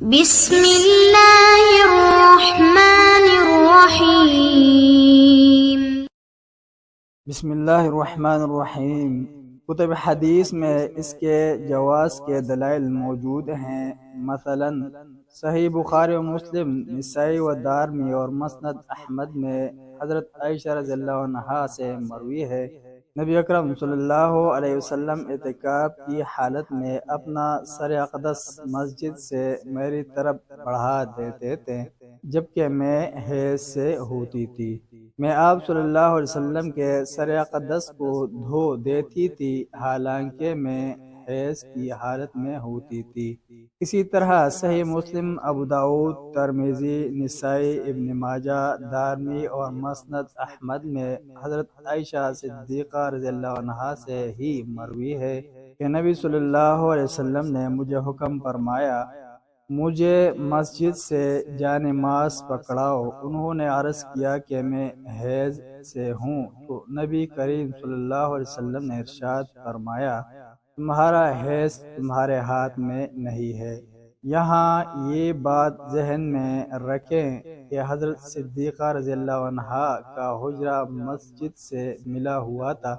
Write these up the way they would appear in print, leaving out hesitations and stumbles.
بسم اللہ الرحمن الرحیم۔ بسم اللہ الرحمن الرحیم۔ کتب حدیث میں اس کے جواز کے دلائل موجود ہیں، مثلا صحیح بخاری و مسلم، نسائی و دارمی اور مسند احمد میں حضرت عائشہ رضی اللہ عنہا سے مروی ہے، نبی اکرم صلی اللہ علیہ وسلم اعتکاف کی حالت میں اپنا سر اقدس مسجد سے میری طرف بڑھا دیتے تھے جبکہ میں حیض سے ہوتی تھی۔ میں آپ صلی اللہ علیہ وسلم کے سر اقدس کو دھو دیتی تھی حالانکہ میں حیض کی حالت میں ہوتی تھی۔ اسی طرح صحیح مسلم، ابو داؤد، ترمذی، نسائی، ابن ماجہ، دارمی اور مسند احمد میں حضرت عائشہ صدیقہ رضی اللہ عنہا سے ہی مروی ہے کہ نبی صلی اللہ علیہ وسلم نے مجھے حکم فرمایا، مجھے مسجد سے جانماز پکڑاؤ۔ انہوں نے عرض کیا کہ میں حیض سے ہوں، تو نبی کریم صلی اللہ علیہ وسلم نے ارشاد فرمایا، تمہارا حیض تمہارے ہاتھ میں نہیں ہے۔ یہاں یہ بات ذہن میں رکھیں کہ حضرت صدیقہ رضی اللہ عنہا کا حجرہ مسجد سے ملا ہوا تھا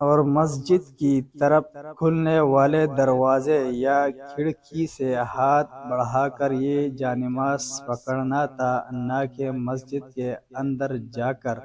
اور مسجد کی طرف کھلنے والے دروازے یا کھڑکی سے ہاتھ بڑھا کر یہ جانماز پکڑنا تھا، نہ کہ مسجد کے اندر جا کر،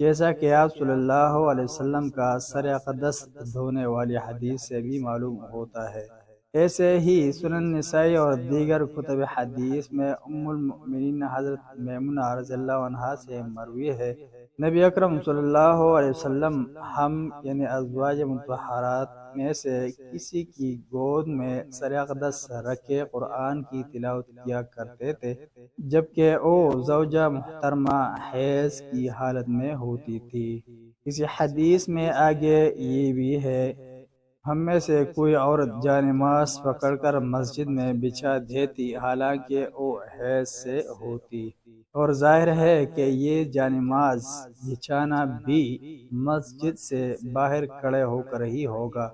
جیسا کہ آپ صلی اللہ علیہ وسلم کا سر اقدس دھونے والی حدیث سے بھی معلوم ہوتا ہے۔ ایسے ہی سنن نسائی اور دیگر کتب حدیث میں ام المؤمنین حضرت میمونہ رضی اللہ عنہا سے مروی ہے، نبی اکرم صلی اللہ علیہ وسلم ہم یعنی ازواج مطہرات میں سے کسی کی گود میں سر اقدس رکھے قرآن کی تلاوت کیا کرتے تھے جبکہ وہ زوجہ محترمہ حیض کی حالت میں ہوتی تھی۔ کسی حدیث میں آگے یہ بھی ہے، ہم میں سے کوئی عورت جانماز پکڑ کر مسجد میں بچھا دیتی حالانکہ وہ حیض سے ہوتی، اور ظاہر ہے کہ یہ جانماز بچھانا بھی مسجد سے باہر کھڑے ہو کر ہی ہوگا۔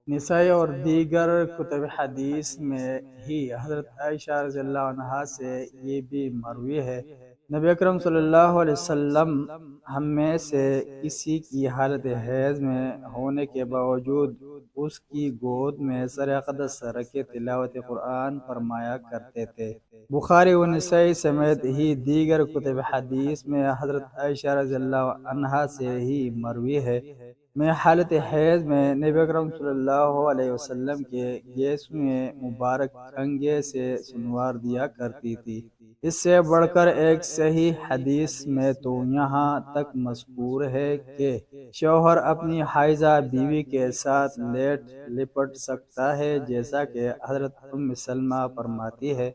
نسائی اور دیگر کتب حدیث میں ہی حضرت عائشہ رضی اللہ عنہا سے یہ بھی مروی ہے، نبی اکرم صلی اللہ علیہ وسلم ہم میں سے کسی کی حالت حیض میں ہونے کے باوجود اس کی گود میں سر اقدس رکھے تلاوت قرآن فرمایا کرتے تھے۔ بخاری و نسائی سمیت ہی دیگر کتب حدیث میں حضرت عائشہ رضی اللہ عنہا سے ہی مروی ہے، میں حالت حیض میں نبی اکرم صلی اللہ علیہ وسلم کے گیسویں مبارک کنگھے سے سنوار دیا کرتی تھی۔ اس سے بڑھ کر ایک صحیح حدیث میں تو یہاں تک مذکور ہے کہ شوہر اپنی حائضہ بیوی کے ساتھ لیٹ لپٹ سکتا ہے، جیسا کہ حضرت ام سلمہ فرماتی ہے،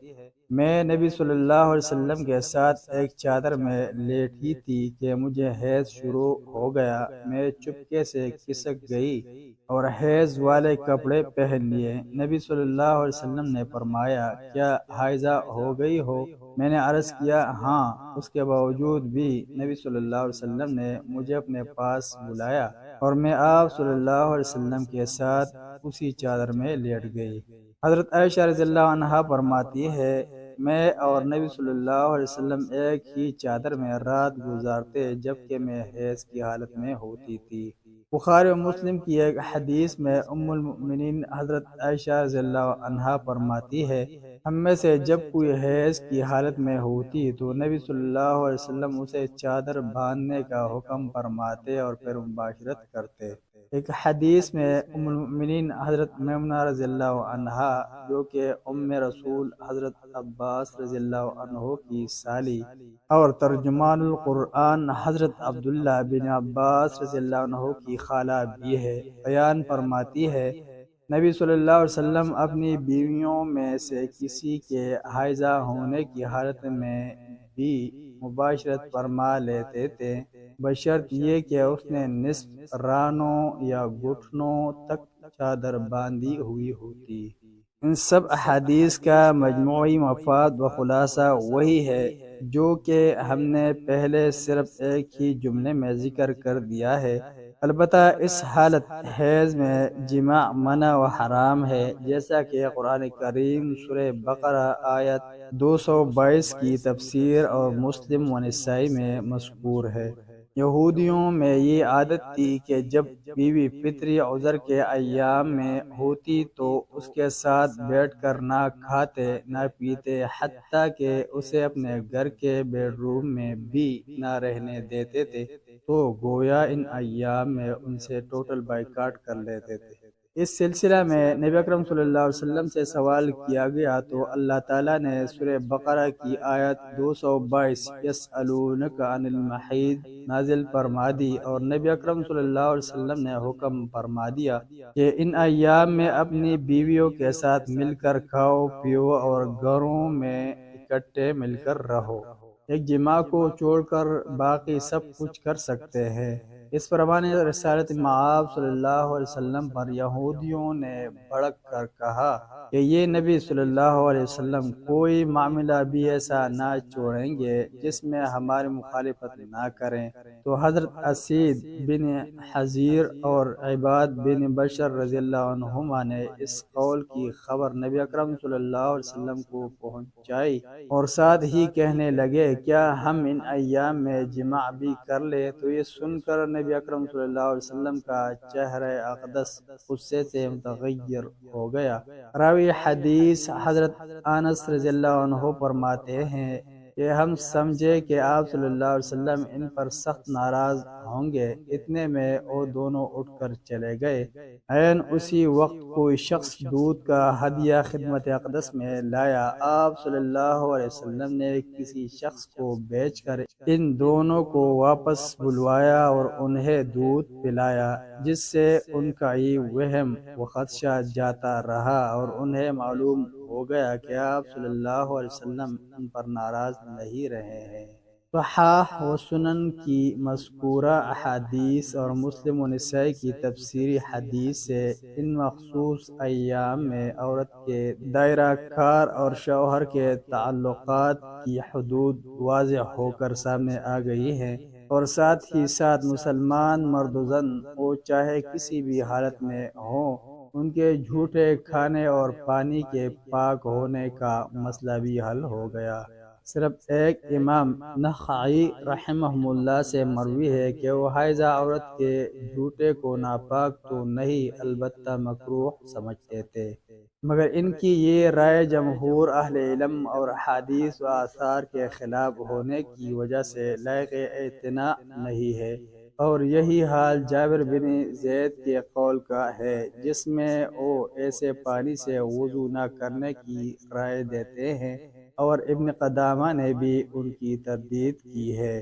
میں نبی صلی اللہ علیہ وسلم کے ساتھ ایک چادر میں لیٹی تھی کہ مجھے حیض شروع ہو گیا، میں چپکے سے کھسک گئی اور حیض والے کپڑے پہن لیے۔ نبی صلی اللہ علیہ وسلم نے فرمایا، کیا حائضہ ہو گئی ہو؟ میں نے عرض کیا، ہاں۔ اس کے باوجود بھی نبی صلی اللہ علیہ وسلم نے مجھے اپنے پاس بلایا اور میں آپ صلی اللہ علیہ وسلم کے ساتھ اسی چادر میں لیٹ گئی۔ حضرت عائشہ رضی اللہ عنہا فرماتی ہے، میں اور نبی صلی اللہ علیہ وسلم ایک ہی چادر میں رات گزارتے جبکہ میں حیض کی حالت میں ہوتی تھی۔ بخاری و مسلم کی ایک حدیث میں ام المؤمنین حضرت عائشہ رضی اللہ عنہا فرماتی ہے، ہم میں سے جب کوئی حیض کی حالت میں ہوتی تو نبی صلی اللہ علیہ وسلم اسے چادر باندھنے کا حکم فرماتے اور پھر مباشرت کرتے۔ ایک حدیث میں ام المؤمنین حضرت میمونہ رضی اللہ عنہا، جو کہ ام رسول حضرت عباس رضی اللہ عنہ کی سالی اور ترجمان القرآن حضرت عبداللہ بن عباس رضی اللہ عنہ کی خالہ بھی ہے، بیان فرماتی ہے، نبی صلی اللہ علیہ وسلم اپنی بیویوں میں سے کسی کے حائضہ ہونے کی حالت میں بھی مباشرت فرما لیتے تھے، بشرط یہ کہ اس نے نصف رانوں یا گھٹنوں تک چادر باندھی ہوئی ہوتی۔ ان سب احادیث کا مجموعی مفاد و خلاصہ وہی ہے جو کہ ہم نے پہلے صرف ایک ہی جملے میں ذکر کر دیا ہے۔ البتہ اس حالت حیض میں جماع منع و حرام ہے، جیسا کہ قرآن کریم سورہ بقرہ آیت 222 کی تفسیر اور مسلم و نسائی میں مذکور ہے۔ یہودیوں میں یہ عادت تھی کہ جب بیوی فطری عذر کے ایام میں ہوتی تو اس کے ساتھ بیٹھ کر نہ کھاتے نہ پیتے، حتیٰ کہ اسے اپنے گھر کے بیڈ روم میں بھی نہ رہنے دیتے تھے، تو گویا ان ایام میں ان سے ٹوٹل بائیکاٹ کر لیتے تھے۔ اس سلسلہ میں نبی اکرم صلی اللہ علیہ وسلم سے سوال کیا گیا تو اللہ تعالیٰ نے سورہ بقرہ کی آیت 222 یسألونک عن المحیض نازل فرما دی، اور نبی اکرم صلی اللہ علیہ وسلم نے حکم فرما دیا کہ ان ایام میں اپنی بیویوں کے ساتھ مل کر کھاؤ پیو اور گھروں میں اکٹھے مل کر رہو، ایک جماع کو چھوڑ کر باقی سب کچھ کر سکتے ہیں۔ اس پروان رسالت مآب صلی اللہ علیہ وسلم پر یہودیوں نے بھڑک کر کہا کہ یہ نبی صلی اللہ علیہ وسلم کوئی معاملہ بھی ایسا نہ چھوڑیں گے جس میں ہماری مخالفت نہ کریں، تو حضرت اسید بن حضیر اور عباد بن بشر رضی اللہ عنہما نے اس قول کی خبر نبی اکرم صلی اللہ علیہ وسلم کو پہنچائی اور ساتھ ہی کہنے لگے کیا ہم ان ایام میں جماع بھی کر لیں؟ تو یہ سن کر نبی اکرم صلی اللہ علیہ وسلم کا چہرہ اقدس غصے سے متغیر ہو گیا۔ راوی حدیث حضرت انس رضی اللہ عنہ فرماتے ہیں کہ ہم سمجھے کہ آپ صلی اللہ علیہ وسلم ان پر سخت ناراض ہوں گے، اتنے میں وہ دونوں اٹھ کر چلے گئے۔ عین اسی وقت کوئی شخص دودھ کا ہدیہ خدمت اقدس میں لایا، آپ صلی اللہ علیہ وسلم نے کسی شخص کو بھیج کر ان دونوں کو واپس بلوایا اور انہیں دودھ پلایا، جس سے ان کا یہ وہم و خدشہ جاتا رہا اور انہیں معلوم ہو گیا کہ آپ صلی اللہ علیہ وسلم ان پر ناراض نہیں رہے ہیں۔ صحاح و سنن کی مذکورہ احادیث اور مسلم و نسائی کی تفسیری حدیث سے ان مخصوص ایام میں عورت کے دائرہ کار اور شوہر کے تعلقات کی حدود واضح ہو کر سامنے آ گئی ہیں، اور ساتھ ہی ساتھ مسلمان مرد و زن وہ چاہے کسی بھی حالت میں ہوں، ان کے جھوٹے کھانے اور پانی کے پاک ہونے کا مسئلہ بھی حل ہو گیا۔ صرف ایک امام نخعی رحمہ اللہ سے مروی ہے کہ وہ حائضہ عورت کے جھوٹے کو ناپاک تو نہیں البتہ مکروہ سمجھتے تھے، مگر ان کی یہ رائے جمہور اہل علم اور حدیث و آثار کے خلاف ہونے کی وجہ سے لائق اعتنا نہیں ہے، اور یہی حال جابر بن زید کے قول کا ہے جس میں وہ ایسے پانی سے وضو نہ کرنے کی رائے دیتے ہیں، اور ابن قدامہ نے بھی ان کی تردید کی ہے۔